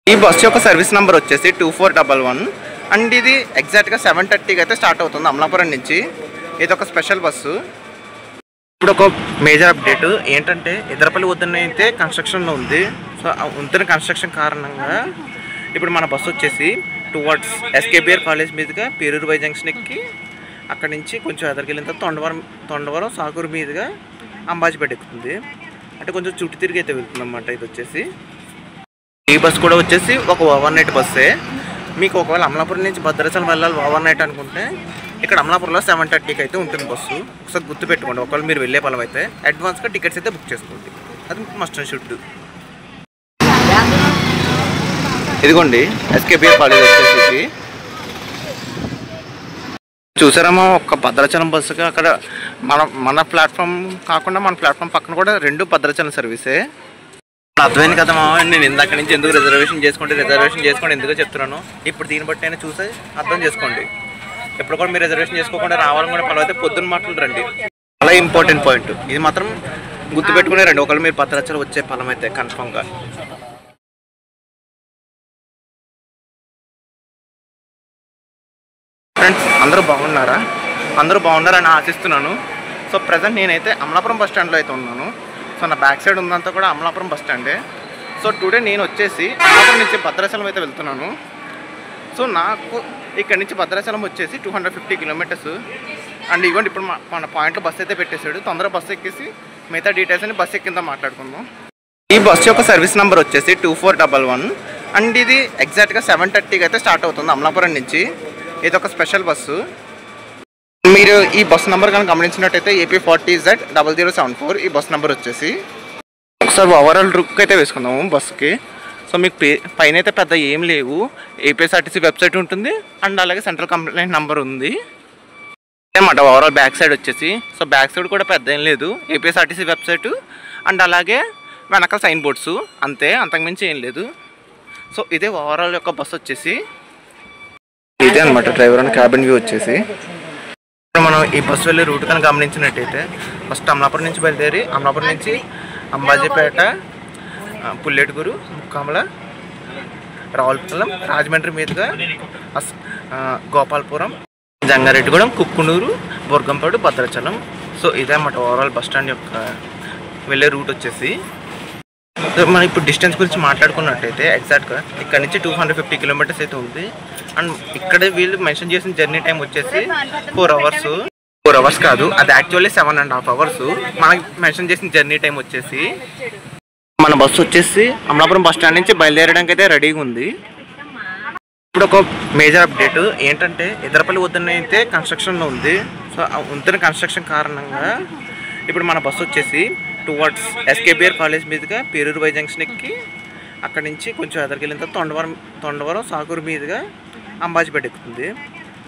ఈ బస్సు యొక్క service number వచ్చేసి 2411 అండ్ ఇది ఎగ్జాక్ట్గా 7:30కి అయితే స్టార్ట్ అవుతుంది అమలాపురం నుంచి. ఇది ఒక స్పెషల్ బస్సు. ఇప్పుడు ఒక మేజర్ అప్డేట్ ఏంటంటే ఎదరపల్లి వద్దన అయితే కన్స్ట్రక్షన్లో ఉంది. సో వంతెన కన్స్ట్రక్షన్ కారణంగా ఇప్పుడు మన బస్సు వచ్చేసి టువర్డ్స్ ఎస్కేబిఆర్ కాలేజ్ మీదుగా పేరూరు వై జంక్షన్ ఎక్కి అక్కడి నుంచి కొంచెం ఎదరికెళ్ళిన తర్వాత తొండవరం సాగూరు మీదుగా అంబాజీపేట ఎక్కుతుంది. అంటే కొంచెం చుట్టూ తిరిగి అయితే వెళ్తుంది అన్నమాట. ఇది వచ్చేసి ఈ బస్సు కూడా వచ్చేసి ఒక ఓవర్ నైట్ బస్సే. మీకు ఒకవేళ అమలాపురం నుంచి భద్రాచలం వెళ్ళాలి ఓవర్ నైట్ అనుకుంటే ఇక్కడ అమలాపురంలో 7:30కి అయితే ఉంటుంది బస్సు. ఒకసారి గుర్తుపెట్టుకోండి. ఒకవేళ మీరు వెళ్ళే పలం అయితే అడ్వాన్స్గా టికెట్స్ అయితే బుక్ చేసుకోండి. అది మస్ట్ అండ్ షుడ్. ఇదిగోండి ఎస్కేబిఆర్ కాలేజ్ వచ్చేసి చూసారేమో. ఒక భద్రాచలం బస్సుకి అక్కడ మన ప్లాట్ఫామ్ కాకుండా మన ప్లాట్ఫామ్ పక్కన కూడా 2 భద్రాచలం సర్వీసే. అర్థమైంది కదా నేను ఇందాక నుంచి ఎందుకు రిజర్వేషన్ చేసుకోండి ఎందుకో చెప్తున్నాను. ఇప్పుడు దీన్ని బట్టి అయినా చూసి అర్థం చేసుకోండి. ఎప్పుడు కూడా మీరు రిజర్వేషన్ చేసుకోకుండా రావాలని కూడా పలవైతే పొద్దున్న మాటలు రండి. చాలా ఇంపార్టెంట్ పాయింట్ ఇది మాత్రం గుర్తుపెట్టుకునే రండి. ఒకవేళ మీరు భద్రాచలం వచ్చే ఫలం అయితే కన్ఫామ్గా. ఫ్రెండ్స్ అందరూ బాగున్నారని ఆశిస్తున్నాను. సో ప్రజెంట్ నేనైతే అమలాపురం బస్ స్టాండ్లో అయితే ఉన్నాను. సో నా బ్యాక్ సైడ్ ఉందంతా కూడా అమలాపురం బస్ స్టాండే. సో టుడే నేను వచ్చేసి అమలాపురం నుంచి భద్రాచలం అయితే వెళ్తున్నాను. సో నాకు ఇక్కడ నుంచి భద్రాచలం వచ్చేసి 250 కిలోమీటర్స్. అండ్ ఇవ్వండి ఇప్పుడు మన పాయింట్లో బస్సు అయితే పెట్టేశాడు. తొందరగా బస్సు ఎక్కేసి మిగతా డీటెయిల్స్ అని బస్సు ఎక్కిందా మాట్లాడుకుందాం. ఈ బస్సు యొక్క సర్వీస్ నెంబర్ వచ్చేసి 2411 అండ్ ఇది ఎగ్జాక్ట్గా 7:30కి అయితే స్టార్ట్ అవుతుంది అమలాపురం నుంచి. ఇది ఒక స్పెషల్ బస్సు. మీరు ఈ బస్ నెంబర్ కనుక గమనించినట్టయితే AP40Z0074 ఈ బస్ నెంబర్ వచ్చేసి. ఒకసారి ఓవరాల్ లుక్ అయితే వేసుకుందాము బస్సుకి. సో మీకు పైన అయితే పెద్ద ఏం లేవు. ఏపీఎస్ఆర్టీసీ వెబ్సైట్ ఉంటుంది అండ్ అలాగే సెంట్రల్ కంప్లైంట్ నెంబర్ ఉంది అన్నమాట. ఓవరాల్ బ్యాక్ సైడ్ వచ్చేసి సో బ్యాక్ సైడ్ కూడా పెద్ద ఏం లేదు. ఏపీఎస్ఆర్టీసీ వెబ్సైట్ అండ్ అలాగే వెనకాల సైన్ బోర్డ్స్ అంతే, అంతకుమించి ఏం లేదు. సో ఇదే ఓవరాల్ యొక్క బస్సు వచ్చేసి ఇదే అనమాట. డ్రైవర్ అండ్ క్యాబిన్ వ్యూ వచ్చేసి. మనం ఈ బస్సు వెళ్ళే రూట్ కనుక గమనించినట్టయితే ఫస్ట్ అమలాపురం నుంచి బయలుదేరి అమలాపురం నుంచి అంబాజీపేట, పుల్లెటూరు, ముక్కామల, రావులపాలెం, రాజమండ్రి మీదుగా గోపాలపురం, జంగారెడ్డిగూడెం, కుక్కునూరు, బొర్గంపాడు, భద్రాచలం. సో ఇదే అన్నమాట ఓవరాల్ బస్ స్టాండ్ యొక్క వెళ్ళే రూట్ వచ్చేసి. మనం ఇప్పుడు డిస్టెన్స్ గురించి మాట్లాడుకున్నట్టయితే ఎగ్జాక్ట్గా ఇక్కడ నుంచి 250 కిలోమీటర్స్ అయితే ఉంది. అండ్ ఇక్కడ వీళ్ళు మెన్షన్ చేసిన జర్నీ టైం వచ్చేసి 4 అవర్స్ కాదు, అది యాక్చువల్లీ 7.5 అవర్స్. మనకి మెన్షన్ చేసిన జర్నీ టైం వచ్చేసి. మన బస్సు వచ్చేసి అమలాపురం బస్ స్టాండ్ నుంచి బయలుదేరడానికి అయితే రెడీగా ఉంది. ఇప్పుడు ఒక మేజర్ అప్డేట్ ఏంటంటే ఎదరపల్లి వద్దన అయితే కన్స్ట్రక్షన్లో ఉంది. సో వంతెన కన్స్ట్రక్షన్ కారణంగా ఇప్పుడు మన బస్సు వచ్చేసి టువర్డ్స్ ఎస్కేబిఆర్ కాలేజ్ మీదుగా పేరూరు వై జంక్షన్ ఎక్కి అక్కడి నుంచి కొంచెం ఎదరికెళ్ళిన తర్వాత తొండవరం సాగూరు మీదుగా అంబాజీపేట ఎక్కుతుంది.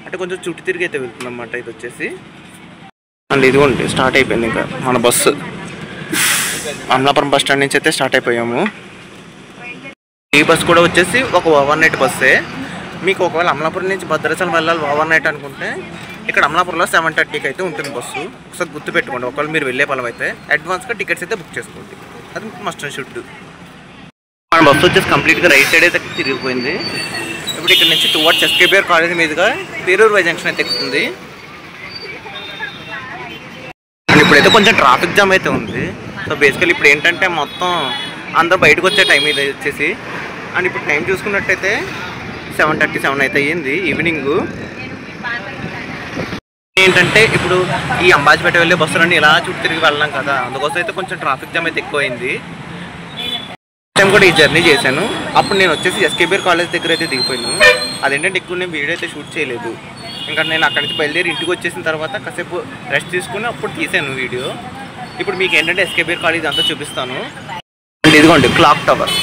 అంటే కొంచెం చుట్టూ తిరిగి అయితే వెళ్తుంది అన్నమాట. ఇది వచ్చేసి అండ్ ఇదిగోండి స్టార్ట్ అయిపోయింది ఇంకా మన బస్సు. అమలాపురం బస్ స్టాండ్ నుంచి అయితే స్టార్ట్ అయిపోయాము. ఈ బస్సు కూడా వచ్చేసి ఒక ఓవర్ నైట్ బస్సే. మీకు ఒకవేళ అమలాపురం నుంచి భద్రాచలం వెళ్ళాలి ఓవర్ నైట్ అనుకుంటే ఇక్కడ అమలాపురంలో 7:30కి అయితే ఉంటుంది బస్సు. ఒకసారి గుర్తుపెట్టుకోండి. ఒకవేళ మీరు వెళ్ళే పలం అయితే అడ్వాన్స్గా టికెట్స్ అయితే బుక్ చేసుకోండి. అది మస్ట్ అండ్ షుడ్. మన బస్సు వచ్చేసి కంప్లీట్గా రైట్ సైడ్ అయితే తిరిగిపోయింది. ఇప్పుడు ఇక్కడ నుంచి టువర్డ్స్ ఎస్కేబిఆర్ కాలేజ్ మీదుగా పేరూరు వై జంక్షన్ అయితే ఎక్కుతుంది. అండ్ ఇప్పుడైతే కొంచెం ట్రాఫిక్ జామ్ అయితే ఉంది. సో బేసికలీ ఇప్పుడు ఏంటంటే మొత్తం అందరూ బయటకు వచ్చే టైం ఇది వచ్చేసి. అండ్ ఇప్పుడు టైం చూసుకున్నట్టయితే 7:37 అయితే అయ్యింది ఈవినింగ్. ఏంటంటే ఇప్పుడు ఈ అంబాజీపేట వెళ్ళే బస్సులన్నీ ఇలా చుట్టూ తిరిగి వెళ్ళాం కదా, అందుకోసం అయితే కొంచెం ట్రాఫిక్ జామ్ అయితే ఎక్కువైంది. టైం కూడా ఈ జర్నీ చేశాను. అప్పుడు నేను వచ్చేసి ఎస్కేబిఆర్ కాలేజ్ దగ్గర అయితే దిగిపోయాను. అదేంటంటే ఎక్కువ నేను వీడియో అయితే షూట్ చేయలేదు. ఇంకా నేను అక్కడి నుంచి బయలుదేరి ఇంటికి వచ్చేసిన తర్వాత కాసేపు రెస్ట్ తీసుకుని అప్పుడు తీసాను వీడియో. ఇప్పుడు మీకు ఏంటంటే ఎస్కేబిఆర్ కాలేజ్ అంతా చూపిస్తాను. ఇదిగోండి క్లాక్ టవర్.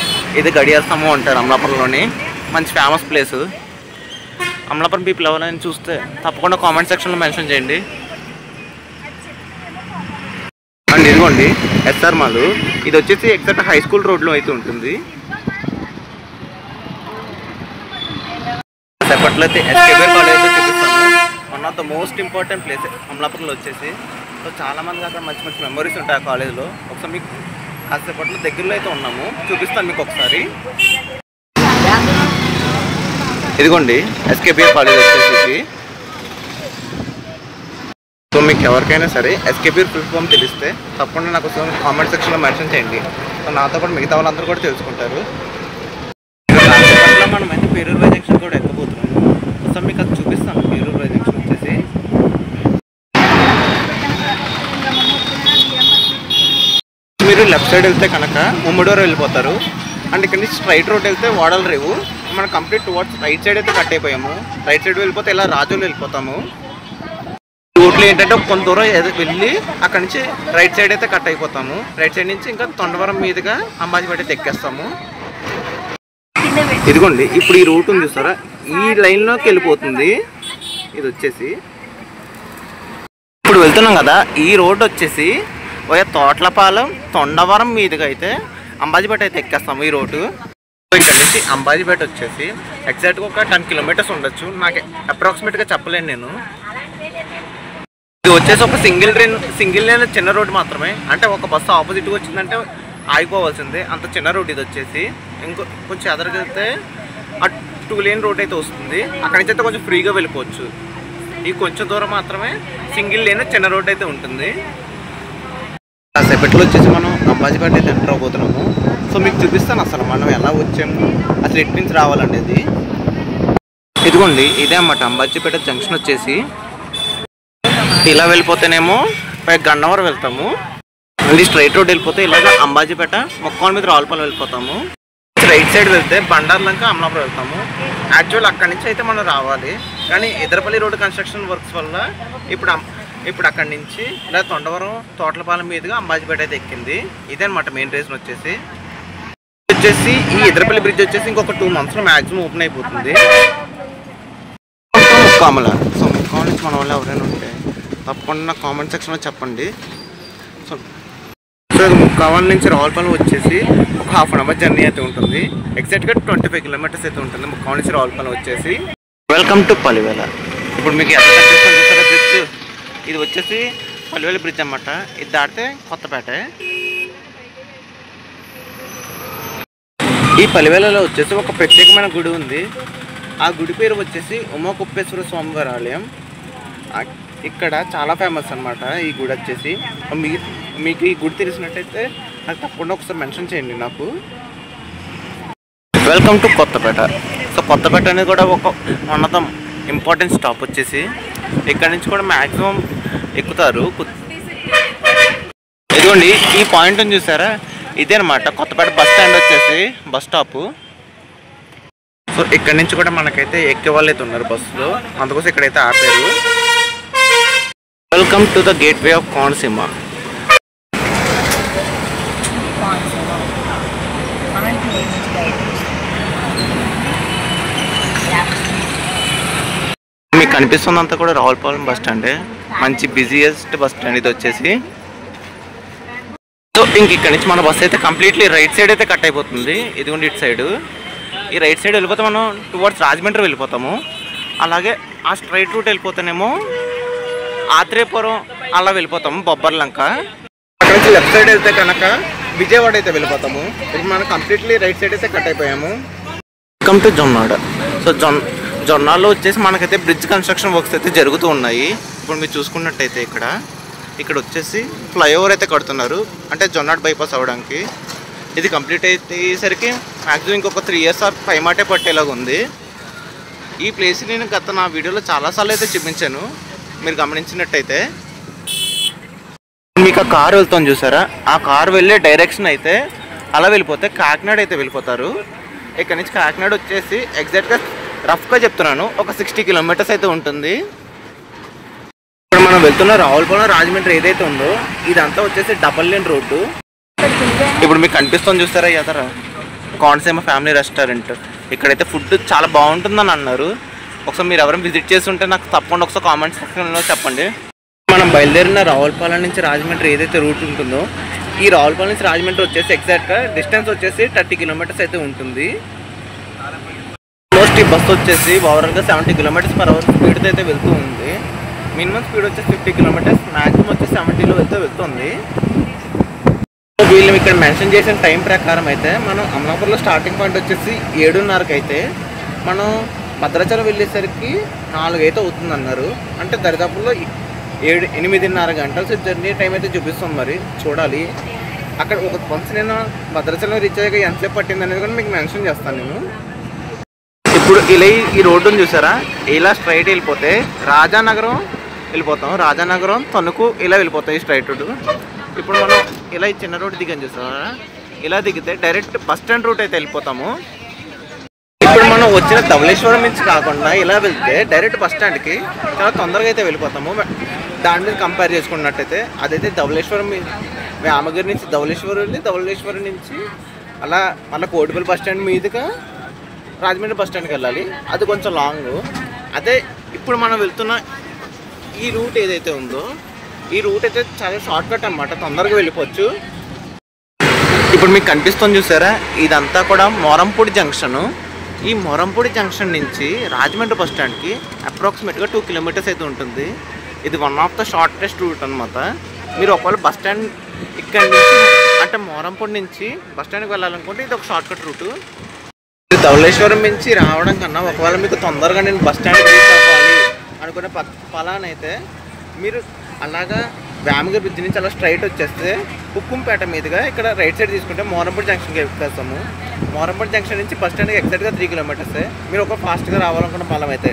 ఇది గడియార స్తంభం అంటారు అమలాపురంలోని. మంచి ఫేమస్ ప్లేసు. అమలాపురం పీపుల్ ఎవరైనా చూస్తే తప్పకుండా కామెంట్ సెక్షన్లో మెన్షన్ చేయండి. అండ్ ఇదిగోండి ఎస్ఆర్ మాల్. ఇది వచ్చేసి ఎగ్జాక్ట్ హై స్కూల్ రోడ్లో అయితే ఉంటుంది. సేపట్లో అయితే ఎస్కేబిఆర్ కాలేజ్ చూపిస్తాను. One of the most important place అమలాపురంలో వచ్చేసి. సో చాలామందికి అక్కడ మంచి మంచి మెమరీస్ ఉంటాయి ఆ కాలేజ్లో. ఒకసారి మీకు కాసేపట్లో దగ్గరలో అయితే ఉన్నాము, చూపిస్తాను మీకు ఒకసారి. ఇదిగోండి ఎస్కేబిఆర్ కాలేజ్ వచ్చేసి. సో మీకు ఎవరికైనా సరే ఎస్కేబిఆర్ ఫుల్ ఫామ్ తెలిస్తే తప్పకుండా నాకు కామెంట్ సెక్షన్లో మెన్షన్ చేయండి. సో నాతో పాటు మిగతా వాళ్ళందరూ కూడా తెలుసుకుంటారు. మనం అయితే పేరూరు బై జంక్షన్ కూడా ఎక్కబోతున్నాము. సో మీకు అది చూపిస్తాను. పేరూరు బై జంక్షన్ వచ్చేసి మీరు లెఫ్ట్ సైడ్ వెళ్తే కనుక ముమ్మడోరు వెళ్ళిపోతారు. అండ్ ఇక్కడ నుంచి స్ట్రైట్ రోడ్ వెళ్తే వాడల రేవు. మనం కంప్లీట్ టువర్డ్స్ రైట్ సైడ్ అయితే కట్ అయిపోయాము. రైట్ సైడ్ వెళ్ళిపోతే ఇలా రాజోలు వెళ్ళిపోతాము. రోడ్లు ఏంటంటే కొంత దూరం వెళ్ళి అక్కడి నుంచి రైట్ సైడ్ అయితే కట్ అయిపోతాము. రైట్ సైడ్ నుంచి ఇంకా తొండవరం మీదుగా అంబాజీపేట అయితే ఎక్కేస్తాము. ఇదిగోండి ఇప్పుడు ఈ రూట్ ఉంది చూసారా, ఈ లైన్లోకి వెళ్ళిపోతుంది. ఇది వచ్చేసి ఇప్పుడు వెళ్తున్నాం కదా, ఈ రోడ్ వచ్చేసి తోట్లపాలెం తొండవరం మీదుగా అయితే అంబాజీపేట అయితే ఎక్కేస్తాము ఈ రోడ్డు. ఇక్కడ నుంచి అంబాజీపేట వచ్చేసి ఎగ్జాక్ట్గా ఒక 10 కిలోమీటర్స్ ఉండొచ్చు. నాకు అప్రాక్సిమేట్గా చెప్పలేను నేను. ఇది వచ్చేసి ఒక సింగిల్ లేన్ చిన్న రోడ్ మాత్రమే. అంటే ఒక బస్సు ఆపోజిట్గా వచ్చిందంటే ఆగిపోవాల్సిందే, అంత చిన్న రోడ్ ఇది వచ్చేసి. కొంచెం ఎదరికెళ్తే ఆ 2 లేన్ రోడ్ అయితే వస్తుంది. అక్కడి నుంచి అయితే కొంచెం ఫ్రీగా వెళ్ళిపోవచ్చు. ఈ కొంచెం దూరం మాత్రమే సింగిల్ లేన్ చిన్న రోడ్ అయితే ఉంటుంది. కాసేపట్లో వచ్చేసి మనం అంబాజీపేట అయితే ఎంటర్ అవబోతున్నాము. సో మీకు చూపిస్తాను అసలు మనం ఎలా వచ్చాము, అసలు ఎటు నుంచి రావాలనేది. ఇదిగోండి ఇదే అన్నమాట అంబాజీపేట జంక్షన్ వచ్చేసి. ఇలా వెళ్ళిపోతేనేమో పై గన్నవరం వెళ్తాము. మళ్ళీ స్ట్రైట్ రోడ్ వెళ్ళిపోతే ఇలాగ అంబాజీపేట మొక్కల మీద రావులపాలెం వెళ్ళిపోతాము. రైట్ సైడ్ వెళ్తే బండార్లంక అమలాపురం వెళ్తాము. యాక్చువల్ అక్కడి నుంచి అయితే మనం రావాలి, కానీ ఎదరపల్లి రోడ్ కన్స్ట్రక్షన్ వర్క్స్ వల్ల ఇప్పుడు అక్కడి నుంచి ఇలా తొండవరం తోటలపాలెం మీదుగా అంబాజీపేట అయితే ఎక్కింది. ఇదే అనమాట మెయిన్ రీజన్ వచ్చేసి. ఈ ఎదరపల్లి బ్రిడ్జ్ వచ్చేసి ఇంకొక 2 మంత్స్లో మ్యాక్సిమం ఓపెన్ అయిపోతుంది. ముక్కామల. సో ముక్కామల నుంచి మన వాళ్ళు ఎవరైనా ఉంటే తప్పకుండా కామెంట్ సెక్షన్లో చెప్పండి. సో ముక్కామల నుంచి రావులపాలెం వచ్చేసి ఒక 1/2 అవర్ జర్నీ అయితే ఉంటుంది. ఎగ్జాక్ట్గా 25 కిలోమీటర్స్ అయితే ఉంటుంది ముక్కామల నుంచి రావులపాలెం వచ్చేసి. Welcome to Palivela. ఇప్పుడు మీకు ఎంత కనిపిస్తుంది బ్రిడ్జ్, ఇది వచ్చేసి పలివేల బ్రిడ్జ్ అన్నమాట. ఇది దాటితే కొత్తపేట. ఈ పలివేలలో వచ్చేసి ఒక ప్రత్యేకమైన గుడి ఉంది. ఆ గుడి పేరు వచ్చేసి ఉమాకుప్పేశ్వర స్వామివారి ఆలయం. ఇక్కడ చాలా ఫేమస్ అనమాట ఈ గుడి వచ్చేసి. మీకు ఈ గుడి తెలిసినట్టయితే నాకు తప్పకుండా ఒకసారి మెన్షన్ చేయండి నాకు. Welcome to Kothapeta. So Kothapeta అనేది కూడా ఒక one of the important stop వచ్చేసి. ఇక్కడ నుంచి కూడా మ్యాక్సిమం ఎక్కుతారు. ఇదిగోండి ఈ పాయింట్ అని చూసారా, ఇదే అనమాట కొత్తపేట బస్ స్టాండ్ వచ్చేసి బస్ స్టాపు. సో ఇక్కడ నుంచి కూడా మనకైతే ఎక్కే వాళ్ళు అయితే ఉన్నారు బస్సులో, అందుకోసం ఇక్కడైతే ఆపారు. Welcome to the gate way of Konaseema. మీకు కనిపిస్తుందంతా కూడా రావులపాలెం బస్ స్టాండే, మంచి బిజియెస్ట్ బస్ స్టాండ్ ఇది వచ్చేసి. సో ఇక్కడ నుంచి మన బస్ అయితే కంప్లీట్లీ రైట్ సైడ్ అయితే కట్ అయిపోతుంది. ఇదిగోండి ఇటు సైడ్, ఈ రైట్ సైడ్ వెళ్ళిపోతే మనం టువర్డ్స్ రాజమండ్రి వెళ్ళిపోతాము. అలాగే ఆ స్ట్రైట్ రూట్ వెళ్ళిపోతేనేమో ఆత్రేయపురం అలా వెళ్ళిపోతాము, బొబ్బర్లంక. అక్కడ నుంచి లెఫ్ట్ సైడ్ వెళ్తే కనుక విజయవాడ అయితే వెళ్ళిపోతాము. ఇప్పుడు మనం కంప్లీట్లీ రైట్ సైడ్ అయితే కట్ అయిపోయాము. Welcome to Jonnada. సో జొన్నాల్లో వచ్చేసి మనకైతే బ్రిడ్జ్ కన్స్ట్రక్షన్ వర్క్స్ అయితే జరుగుతూ ఉన్నాయి. ఇప్పుడు మీరు చూసుకున్నట్టయితే ఇక్కడ వచ్చేసి ఫ్లైఓవర్ అయితే కడుతున్నారు, అంటే జొన్నాడ బైపాస్ అవ్వడానికి. ఇది కంప్లీట్ అయ్యేసరికి మ్యాక్సిమం ఇంకొక 3 years ఆర్ 5 మాటే పట్టేలాగా ఉంది. ఈ ప్లేస్ నేను నా వీడియోలో చాలాసార్లు అయితే చూపించాను, మీరు గమనించినట్టయితే. మీకు ఆ కారు వెళ్తాను చూసారా, ఆ కారు వెళ్ళే డైరెక్షన్ అయితే అలా వెళ్ళిపోతే కాకినాడ అయితే వెళ్ళిపోతారు. ఇక్కడ నుంచి కాకినాడ వచ్చేసి ఎగ్జాక్ట్గా రఫ్గా చెప్తున్నాను ఒక 60 కిలోమీటర్స్ అయితే ఉంటుంది. ఇప్పుడు మనం వెళ్తున్న రావులపాలెం రాజమండ్రి ఏదైతే ఉందో ఇదంతా వచ్చేసి డబల్ లేన్ రోడ్డు. ఇప్పుడు మీకు కనిపిస్తుంది చూస్తారా ఎదర కోనసీమ ఫ్యామిలీ రెస్టారెంట్. ఇక్కడైతే ఫుడ్ చాలా బాగుంటుందని అన్నారు. ఒకసారి మీరు ఎవరైనా విజిట్ చేసి ఉంటే నాకు తప్పకుండా ఒకసారి కామెంట్ సెక్షన్లో చెప్పండి. మనం బయలుదేరిన రావులపాలెం నుంచి రాజమండ్రి ఏదైతే రూట్ ఉంటుందో ఈ రావులపాలెం నుంచి రాజమండ్రి వచ్చేసి ఎగ్జాక్ట్గా డిస్టెన్స్ వచ్చేసి 30 కిలోమీటర్స్ అయితే ఉంటుంది. మోస్ట్ ఈ బస్సు వచ్చేసి ఓవరాల్గా 70 km/h స్పీడ్తో అయితే వెళ్తూ ఉంది. మినిమం స్పీడ్ వచ్చేసి 50 kilometers, మ్యాక్సిమం వచ్చేసి 70లో అయితే వెళ్తుంది. వీళ్ళు ఇక్కడ మెన్షన్ చేసిన టైం ప్రకారం అయితే మనం అమలాపురంలో స్టార్టింగ్ పాయింట్ వచ్చేసి 7:30కి అయితే మనం భద్రాచలం వెళ్ళేసరికి 4 అయితే అవుతుంది అన్నారు. అంటే దరిదాపుల్లో 8-8.5 గంటల జర్నీ టైం అయితే చూపిస్తాం. మరి చూడాలి. అక్కడ వన్స్ నేను భద్రాచలం రీచ్ అయ్యాక ఎంతసేపు పట్టింది అనేది కూడా మీకు మెన్షన్ చేస్తాను నేను. ఇప్పుడు ఇలా ఈ రోడ్డును చూసారా, ఇలా స్ట్రైట్ వెళ్ళిపోతే రాజానగరం వెళ్ళిపోతాం. రాజానగరం తణుకు ఇలా వెళ్ళిపోతాం ఈ స్ట్రైట్ రోడ్డు. ఇప్పుడు మనం ఇలా ఈ చిన్న రోడ్డు దిగని చూస్తారా, ఇలా దిగితే డైరెక్ట్ బస్ స్టాండ్ రూట్ అయితే వెళ్ళిపోతాము. ఇప్పుడు మనం వచ్చిన ధవళేశ్వరం నుంచి కాకుండా ఇలా వెళ్తే డైరెక్ట్ బస్ స్టాండ్కి చాలా తొందరగా అయితే వెళ్ళిపోతాము. దాని మీద కంపేర్ చేసుకున్నట్టయితే అదైతే ధవళేశ్వరం వేమగిరి నుంచి ధవళేశ్వరం వెళ్ళి ధవళేశ్వరం నుంచి అలా మళ్ళీ కోటిపల్లి బస్ స్టాండ్ మీదుగా రాజమండ్రి బస్ స్టాండ్కి వెళ్ళాలి. అది కొంచెం లాంగ్. అదే ఇప్పుడు మనం వెళ్తున్న ఈ రూట్ ఏదైతే ఉందో ఈ రూట్ అయితే చాలా షార్ట్ కట్ అన్నమాట, తొందరగా వెళ్ళిపోవచ్చు. ఇప్పుడు మీకు కనిపిస్తుంది చూసారా, ఇదంతా కూడా మోరంపూడి జంక్షను. ఈ మోరంపూడి జంక్షన్ నుంచి రాజమండ్రి బస్ స్టాండ్కి అప్రాక్సిమేట్గా 2 కిలోమీటర్స్ అయితే ఉంటుంది. ఇది one of the shortest route అనమాట. మీరు ఒకవేళ బస్ స్టాండ్ ఇక్కడ నుంచి అంటే మోరంపూడి నుంచి బస్ స్టాండ్కి వెళ్ళాలనుకుంటే ఇది ఒక షార్ట్ కట్ రూటు. ధవళేశ్వరం నుంచి రావడం కన్నా ఒకవేళ మీకు తొందరగా నేను బస్ స్టాండ్కి రీచ్ అవ్వాలి అనుకునే పలానైతే మీరు అలాగా వేమగిరి బ్రిడ్జ్ నుంచి అలా స్ట్రైట్ వచ్చేస్తే హుక్కుంపేట మీదుగా ఇక్కడ రైట్ సైడ్ తీసుకుంటే మోరంపూడి జంక్షన్కి ఎక్కేస్తాము. మోరంపూడి జంక్షన్ నుంచి బస్ స్టాండ్కి ఎగ్జాక్ట్గా 3 కిలోమీటర్సే. మీరు ఒక ఫాస్ట్గా రావాలనుకున్న పలం అయితే.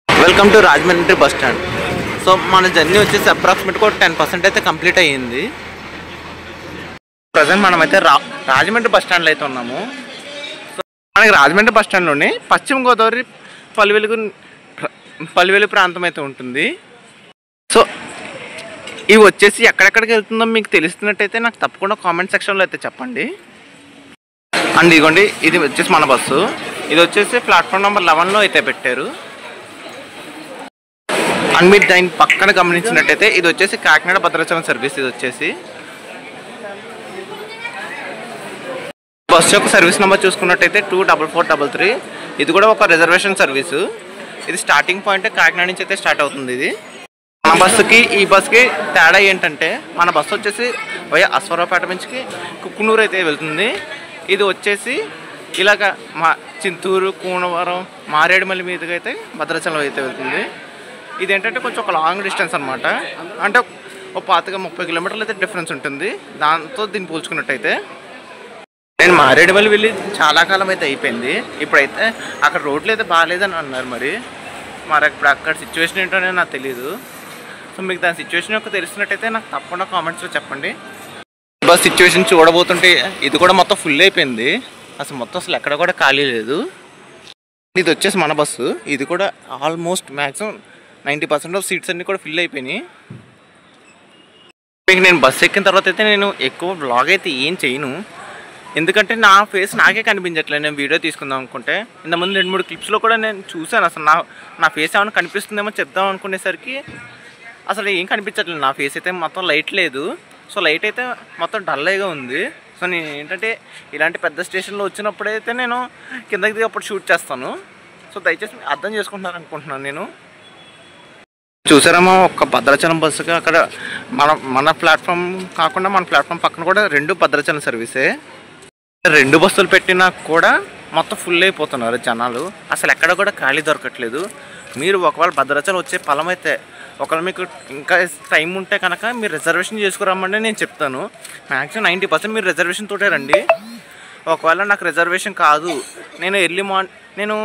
Welcome to Rajahmundry bus stand. So మన జర్నీ వచ్చేసి అప్రాక్సిమేట్గా 10% అయితే కంప్లీట్ అయ్యింది. ప్రజెంట్ మనమైతే రాజమండ్రి బస్ స్టాండ్లో అయితే ఉన్నాము. సో మనకి రాజమండ్రి బస్ స్టాండ్లోనే పశ్చిమ గోదావరి పల్లివెలుగు ప్రాంతం అయితే ఉంటుంది. సో ఇవి వచ్చేసి ఎక్కడెక్కడికి వెళ్తుందో మీకు తెలుస్తున్నట్టయితే నాకు తప్పకుండా కామెంట్ సెక్షన్లో అయితే చెప్పండి. అండ్ ఇదిగోండి, ఇది వచ్చేసి మన బస్సు. ఇది వచ్చేసి ప్లాట్ఫామ్ నెంబర్ 11లో అయితే పెట్టారు. అండ్ మీరు దాని పక్కన గమనించినట్టయితే ఇది వచ్చేసి కాకినాడ భద్రాచలం సర్వీస్. ఇది వచ్చేసి బస్సు యొక్క సర్వీస్ నెంబర్ చూసుకున్నట్టయితే 24433. ఇది కూడా ఒక రిజర్వేషన్ సర్వీసు. ఇది స్టార్టింగ్ పాయింట్ కాకినాడ నుంచి అయితే స్టార్ట్ అవుతుంది. ఇది మన బస్సుకి ఈ బస్సుకి తేడా ఏంటంటే మన బస్సు వచ్చేసి అశ్వరావుపేట నుంచి కుక్కునూరు అయితే వెళ్తుంది. ఇది వచ్చేసి ఇలాగ చింతూరు, కూనవరం, మారేడుమల్లి మీదుగా అయితే భద్రాచలం అయితే వెళ్తుంది. ఇదేంటంటే కొంచెం ఒక లాంగ్ డిస్టెన్స్ అనమాట. అంటే ఒక 30 కిలోమీటర్లు అయితే డిఫరెన్స్ ఉంటుంది దాంతో దీన్ని పోల్చుకున్నట్టయితే. నేను మారేడుమల్లి వెళ్ళి చాలా కాలం అయితే అయిపోయింది. ఇప్పుడైతే అక్కడ రోడ్లు అయితే బాగాలేదని అన్నారు. మరి ఇప్పుడు అక్కడ సిచ్యువేషన్ ఏంటో నాకు తెలీదు. సో మీకు దాని సిచ్యువేషన్ యొక్క తెలిసినట్టయితే నాకు తప్పకుండా కామెంట్స్లో చెప్పండి. బస్ సిచ్యువేషన్ చూడబోతుంటే ఇది కూడా మొత్తం ఫుల్ అయిపోయింది. అసలు ఎక్కడ కూడా ఖాళీ లేదు. ఇది వచ్చేసి మన బస్సు. ఇది కూడా ఆల్మోస్ట్ మ్యాక్సిమం 90% ఆఫ్ సీట్స్ అన్నీ కూడా ఫిల్ అయిపోయినాయి. మీకు నేను బస్సు ఎక్కిన తర్వాత అయితే నేను ఎక్కువ బ్లాగ్ అయితే ఏం చేయను, ఎందుకంటే నా ఫేస్ నాకే కనిపించట్లేదు. నేను వీడియో తీసుకుందాం అనుకుంటే ఇంతకుముందు 2-3 క్లిప్స్లో కూడా నేను చూశాను. అసలు నా ఫేస్ ఏమైనా కనిపిస్తుందేమో చెప్దాం అనుకునేసరికి అసలు ఏం కనిపించట్లేదు. నా ఫేస్ అయితే మొత్తం లైట్ లేదు. సో లైట్ అయితే మొత్తం డల్గా ఉంది. సో నేను ఏంటంటే ఇలాంటి పెద్ద స్టేషన్లో వచ్చినప్పుడైతే నేను కిందకి దిగి అప్పుడు షూట్ చేస్తాను. సో దయచేసి అర్థం చేసుకుంటున్నారు అనుకుంటున్నాను నేను. చూసారేమో ఒక భద్రాచలం బస్సుకి అక్కడ మన ప్లాట్ఫామ్ కాకుండా మన ప్లాట్ఫామ్ పక్కన కూడా 2 భద్రాచలం సర్వీసే. 2 బస్సులు పెట్టినా కూడా మొత్తం ఫుల్ అయిపోతున్నారు జనాలు. అసలు ఎక్కడ కూడా ఖాళీ దొరకట్లేదు. మీరు ఒకవేళ భద్రాచలం వచ్చే ఫలం అయితే ఒకవేళ మీకు ఇంకా టైం ఉంటే కనుక మీరు రిజర్వేషన్ చేసుకురమ్మంటే నేను చెప్తాను. మ్యాక్సిమం 90% మీరు రిజర్వేషన్ తోటే రండి. ఒకవేళ నాకు రిజర్వేషన్ కాదు, నేను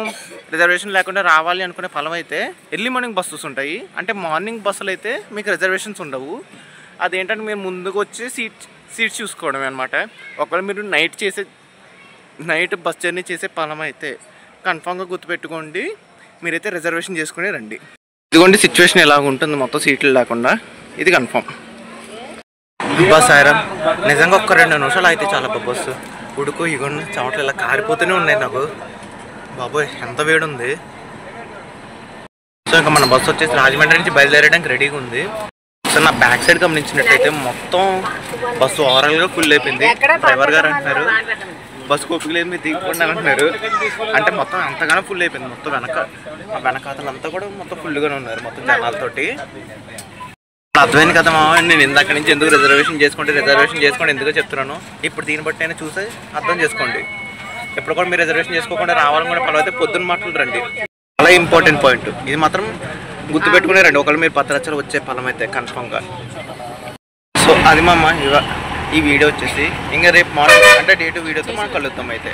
రిజర్వేషన్ లేకుండా రావాలి అనుకునే ఫలం అయితే ఎర్లీ మార్నింగ్ బస్సెస్ ఉంటాయి. అంటే మార్నింగ్ బస్సులు అయితే మీకు రిజర్వేషన్స్ ఉండవు. అదేంటంటే మీరు ముందుకు వచ్చి సీట్స్ చూసుకోవడమే అనమాట. ఒకవేళ మీరు నైట్ బస్ జర్నీ చేసే ఫలం అయితే కన్ఫామ్గా గుర్తుపెట్టుకోండి, మీరైతే రిజర్వేషన్ చేసుకుని రండి. ఇదిగోండి సిచ్యువేషన్ ఎలాగ ఉంటుంది మొత్తం సీట్లు లేకుండా. ఇది కన్ఫామ్. బస్ ఆయిరం నిజంగా ఒక్క 2 నిమిషాలు అయితే చాలా బస్సు ఉడుకు ఇగోండి చెమటలు ఇలా కారిపోతూనే ఉన్నాయి నాకు. బాబోయ్ ఎంత వేడి ఉంది. సో ఇంకా మన బస్సు వచ్చేసి రాజమండ్రి నుంచి బయలుదేరడానికి రెడీగా ఉంది. సో నా బ్యాక్ సైడ్ గమనించినట్టయితే మొత్తం బస్సు ఓవరాల్గా ఫుల్ అయిపోయింది. డ్రైవర్ గారు అంటున్నారు బస్సు ఓపిక లేదు మీరు దిగిపోండి అంటున్నారు. అంటే మొత్తం అంతగానో ఫుల్ అయిపోయింది. మొత్తం వెనకాతలంతా కూడా మొత్తం ఫుల్గానే ఉన్నారు మొత్తం జనాలతోటి. అర్థమైంది కదా మా, నేను ఇందాక నుంచి ఎందుకు రిజర్వేషన్ చేసుకోండి ఎందుకు చెప్తున్నాను. ఇప్పుడు దీన్ని బట్టి అయినా చూసి అర్థం చేసుకోండి. ఎప్పుడు కూడా మీరు రిజర్వేషన్ చేసుకోకుండా రావాలని కూడా పర్వాలేదు, పొద్దున్న మాటలు రండి. చాలా ఇంపార్టెంట్ పాయింట్ ఇది మాత్రం గుర్తుపెట్టుకునే రండి, ఒకవేళ మీరు భద్రాచలం వచ్చే ఫలం అయితే కన్ఫామ్గా. సో అది మా ఈ వీడియో వచ్చేసి ఇంకా రేపు మార్నింగ్ అంటే డే టు వీడియోతో మనం కలుద్దాం అయితే.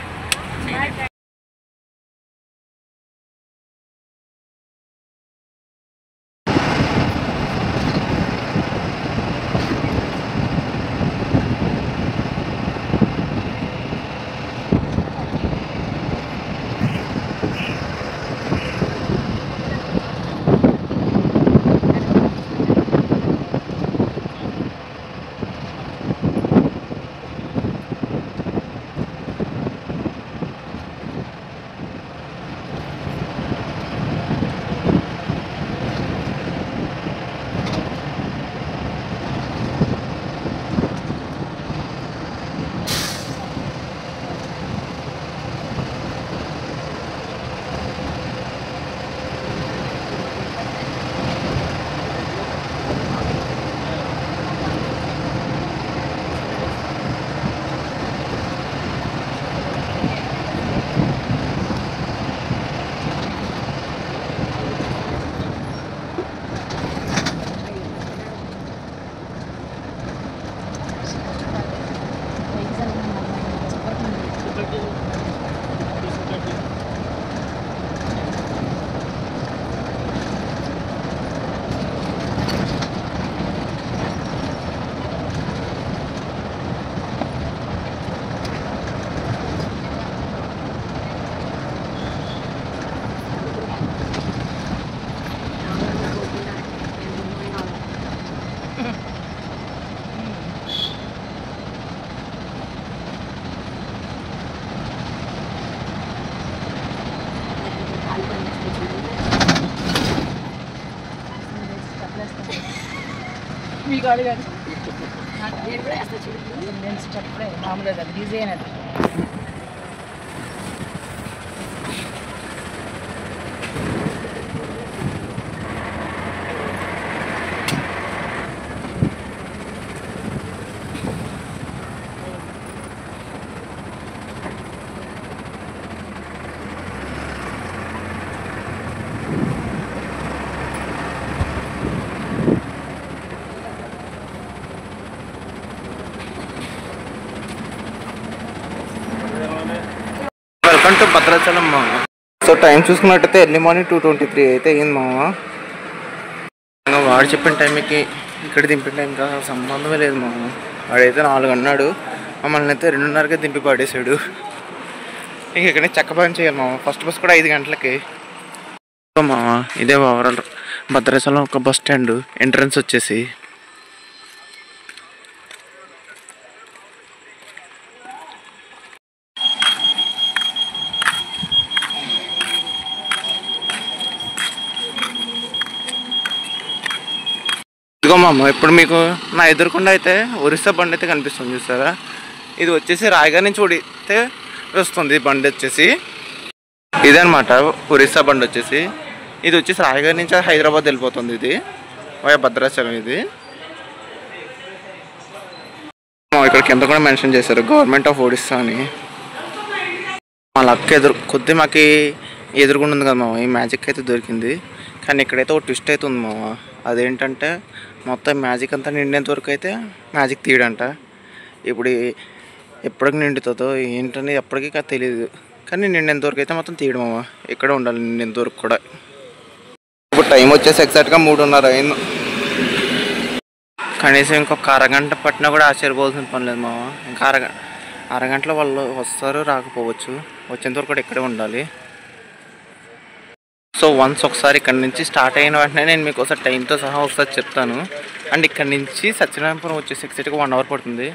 మీకు అడిగాను నేను కూడా వేస్తా చూడండి, నేను చెప్పలే మామూలుగా అది డిజైన్ అది. వెల్కమ్ టు భద్రాచలం మామ. సో టైం చూసుకున్నట్టయితే ఎర్లీ మార్నింగ్ 2:23 అయితే అయింది మామ. ఇంకా వాడు చెప్పిన టైంకి ఇక్కడ దింపిన టైంకి సంబంధమే లేదు మామ. వాడైతే 4 అన్నాడు, మమ్మల్ని అయితే 2:30కే దింపి పడేసాడు. ఇంక ఇక్కడే చక్కపని చేయాలి మామ. ఫస్ట్ బస్ కూడా 5 గంటలకి. సో మామ ఇదే ఓవరాల్ భద్రాచలం ఒక బస్ స్టాండ్ ఎంట్రన్స్ వచ్చేసి. ఇదిగో మామ ఇప్పుడు మీకు నా ఎదురుకుండా అయితే ఒరిస్సా బండి అయితే కనిపిస్తుంది చూసారా. ఇది వచ్చేసి రాయగారి నుంచి ఉడితే వస్తుంది బండి వచ్చేసి. ఇదనమాట ఒరిస్సా బండి వచ్చేసి. ఇది వచ్చేసి రాయగారి నుంచి హైదరాబాద్ వెళ్ళిపోతుంది. ఇది భద్రాచలం. ఇది ఇక్కడ కింద కూడా మెన్షన్ చేశారు గవర్నమెంట్ ఆఫ్ ఒడిస్సా అని. మా లక్ కొద్ది మాకు ఎదురుకుండా ఉంది కదా మామ, ఈ మ్యాజిక్ అయితే దొరికింది. కానీ ఇక్కడైతే ఒక ట్విస్ట్ అయితే ఉంది మామ. అదేంటంటే మొత్తం మ్యాజిక్ అంతా నిండేంత వరకు అయితే మ్యాజిక్ తీయడంట. ఇప్పుడు ఎప్పటికి నిండుతుందో ఏంటని ఎప్పటికీ తెలియదు, కానీ నిండేంత వరకు అయితే మొత్తం తీయడం మామ. ఇక్కడ ఉండాలి నిండేంత వరకు కూడా. ఇప్పుడు టైం వచ్చేసి ఎగ్జాక్ట్గా 3:30 అయింది. కనీసం ఇంకొక అరగంట పట్టినా కూడా ఆశ్చర్యపోవాల్సిన పని లేదు మామ. ఇంకా అరగంటలో వాళ్ళు వస్తారు రాకపోవచ్చు, వచ్చేంత వరకు కూడా ఇక్కడే ఉండాలి. సో వన్స్ ఒకసారి ఇక్కడ నుంచి స్టార్ట్ అయిన వెంటనే నేను మీకు ఒకసారి టైంతో సహా ఒకసారి చెప్తాను. అండ్ ఇక్కడ నుంచి సత్యనారాయణపురం వచ్చేసి ఎగ్జాక్ట్గా 1 అవర్ పడుతుంది.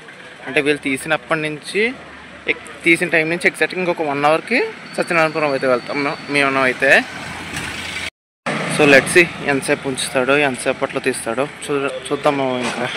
అంటే వీళ్ళు తీసినప్పటి నుంచి తీసిన టైం నుంచి ఎగ్జాక్ట్గా ఇంకొక 1 అవర్కి సత్యనారాయణపురం అయితే వెళ్తాం మేము అయితే. సో లెట్స్ సీ ఎంతసేపు ఉంచుతాడో ఎంతసేపట్లో తీస్తాడో చూద్దాము ఇంకా.